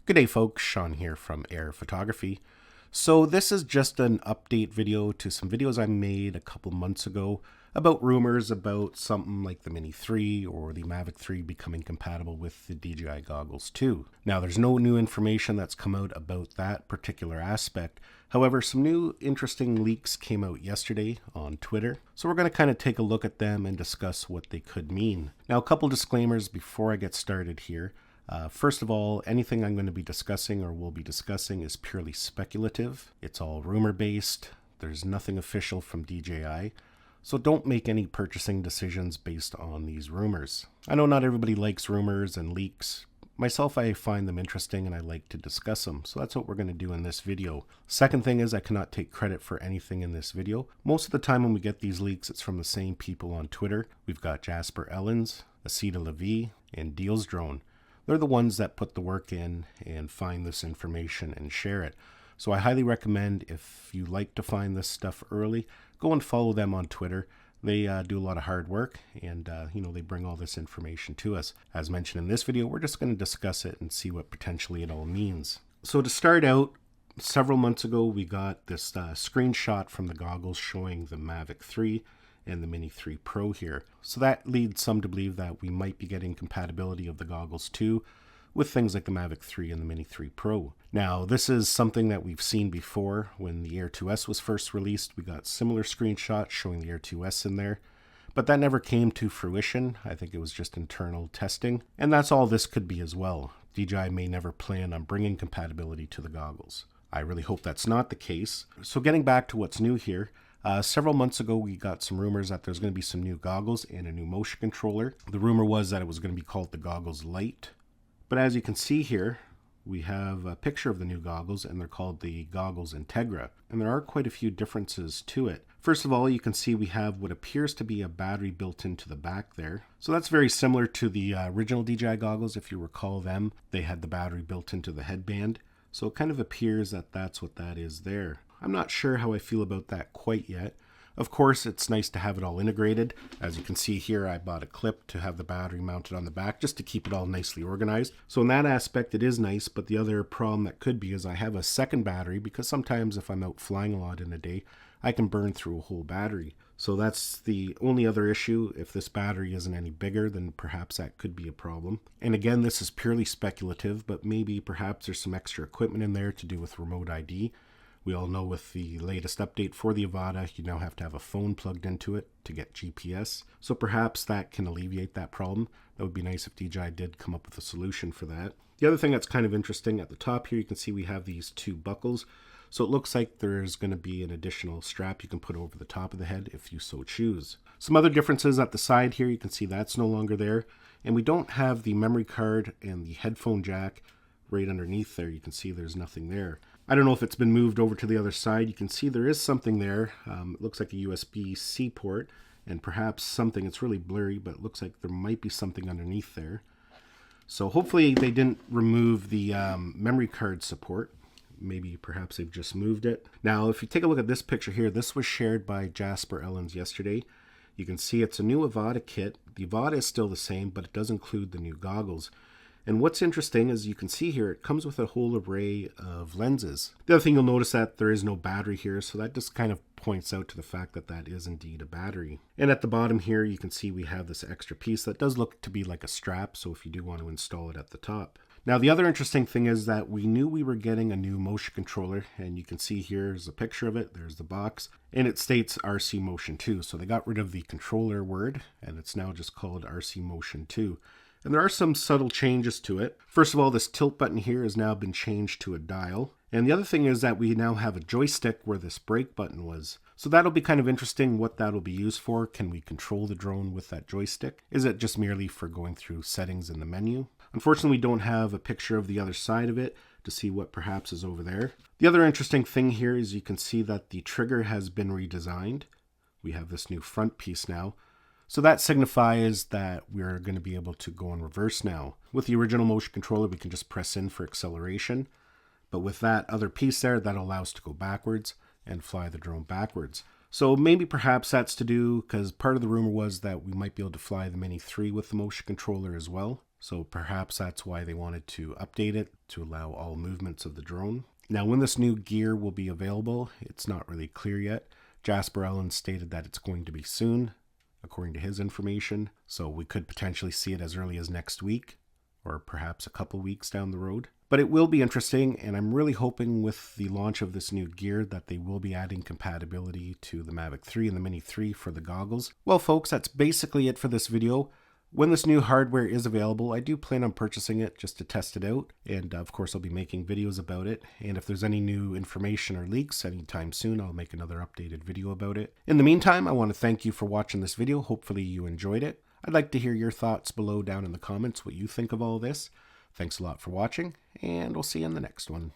Good day folks, Sean here from Air Photography. So this is just an update video to some videos I made a couple months ago about rumors about something like the Mini 3 or the Mavic 3 becoming compatible with the DJI Goggles 2. Now there's no new information that's come out about that particular aspect. However, some new interesting leaks came out yesterday on Twitter. So we're going to kind of take a look at them and discuss what they could mean. Now a couple disclaimers before I get started here. First of all, anything I'm going to be discussing or will be discussing is purely speculative. It's all rumor based. There's nothing official from DJI. So don't make any purchasing decisions based on these rumors. I know not everybody likes rumors and leaks. Myself, I find them interesting and I like to discuss them. So that's what we're going to do in this video. Second thing is I cannot take credit for anything in this video. Most of the time when we get these leaks, it's from the same people on Twitter. We've got Jasper Ellens, Asita Levy, and Deals Drone. They're the ones that put the work in and find this information and share it. So I highly recommend, if you like to find this stuff early, go and follow them on Twitter. They do a lot of hard work and they bring all this information to us. As mentioned in this video, we're just going to discuss it and see what potentially it all means. So to start out, several months ago we got this screenshot from the goggles showing the Mavic 3 and the Mini 3 Pro here. So that leads some to believe that we might be getting compatibility of the goggles 2 with things like the Mavic 3 and the Mini 3 Pro. Now, this is something that we've seen before. When the Air 2S was first released, we got similar screenshots showing the Air 2S in there, but that never came to fruition. I think it was just internal testing, and that's all this could be as well. DJI may never plan on bringing compatibility to the goggles. I really hope that's not the case. So getting back to what's new here, several months ago, we got some rumors that there's going to be some new goggles and a new motion controller. The rumor was that it was going to be called the Goggles Lite. But as you can see here, we have a picture of the new goggles, and they're called the Goggles Integra. And there are quite a few differences to it. First of all, you can see we have what appears to be a battery built into the back there. So that's very similar to the original DJI goggles. If you recall them, they had the battery built into the headband. So it kind of appears that that's what that is there. I'm not sure how I feel about that quite yet. Of course, it's nice to have it all integrated. As you can see here, I bought a clip to have the battery mounted on the back just to keep it all nicely organized. So in that aspect, it is nice, but the other problem that could be is I have a second battery because sometimes if I'm out flying a lot in a day, I can burn through a whole battery. So that's the only other issue. If this battery isn't any bigger, then perhaps that could be a problem. And again, this is purely speculative, but maybe perhaps there's some extra equipment in there to do with remote ID. We all know with the latest update for the Avata, you now have to have a phone plugged into it to get GPS. So perhaps that can alleviate that problem. That would be nice if DJI did come up with a solution for that. The other thing that's kind of interesting, at the top here, you can see we have these two buckles. So it looks like there's going to be an additional strap you can put over the top of the head if you so choose. Some other differences at the side here, you can see that's no longer there. And we don't have the memory card and the headphone jack right underneath there. You can see there's nothing there. I don't know if it's been moved over to the other side. You can see there is something there. It looks like a USB-C port and perhaps something. It's really blurry, but it looks like there might be something underneath there. So hopefully they didn't remove the memory card support. Maybe perhaps they've just moved it. Now, if you take a look at this picture here, this was shared by Jasper Ellens yesterday. You can see it's a new Voda Kit. The Avata is still the same, but it does include the new goggles. And what's interesting is you can see here, it comes with a whole array of lenses. The other thing you'll notice that there is no battery here, so that just kind of points out to the fact that that is indeed a battery. And at the bottom here, you can see we have this extra piece that does look to be like a strap, so if you do want to install it at the top. Now, the other interesting thing is that we knew we were getting a new motion controller, and you can see here's a picture of it, there's the box, and it states RC Motion 2. So they got rid of the controller word, and it's now just called RC Motion 2. And there are some subtle changes to it. First of all, this tilt button here has now been changed to a dial. And the other thing is that we now have a joystick where this brake button was. So that'll be kind of interesting what that'll be used for. Can we control the drone with that joystick? Is it just merely for going through settings in the menu? Unfortunately, we don't have a picture of the other side of it to see what perhaps is over there. The other interesting thing here is you can see that the trigger has been redesigned. We have this new front piece now. So that signifies that we're going to be able to go in reverse now. With the original motion controller, we can just press in for acceleration. But with that other piece there, that allows us to go backwards and fly the drone backwards. So maybe perhaps that's to do, because part of the rumor was that we might be able to fly the Mini 3 with the motion controller as well. So perhaps that's why they wanted to update it to allow all movements of the drone. Now, when this new gear will be available, it's not really clear yet. Jasper Ellen stated that it's going to be soon, according to his information. So we could potentially see it as early as next week, or perhaps a couple weeks down the road. But it will be interesting, and I'm really hoping with the launch of this new gear that they will be adding compatibility to the Mavic 3 and the Mini 3 for the goggles. Well, folks, that's basically it for this video. When this new hardware is available, I do plan on purchasing it just to test it out, and of course I'll be making videos about it, and if there's any new information or leaks anytime soon, I'll make another updated video about it. In the meantime, I want to thank you for watching this video. Hopefully you enjoyed it. I'd like to hear your thoughts below down in the comments, what you think of all this. Thanks a lot for watching, and we'll see you in the next one.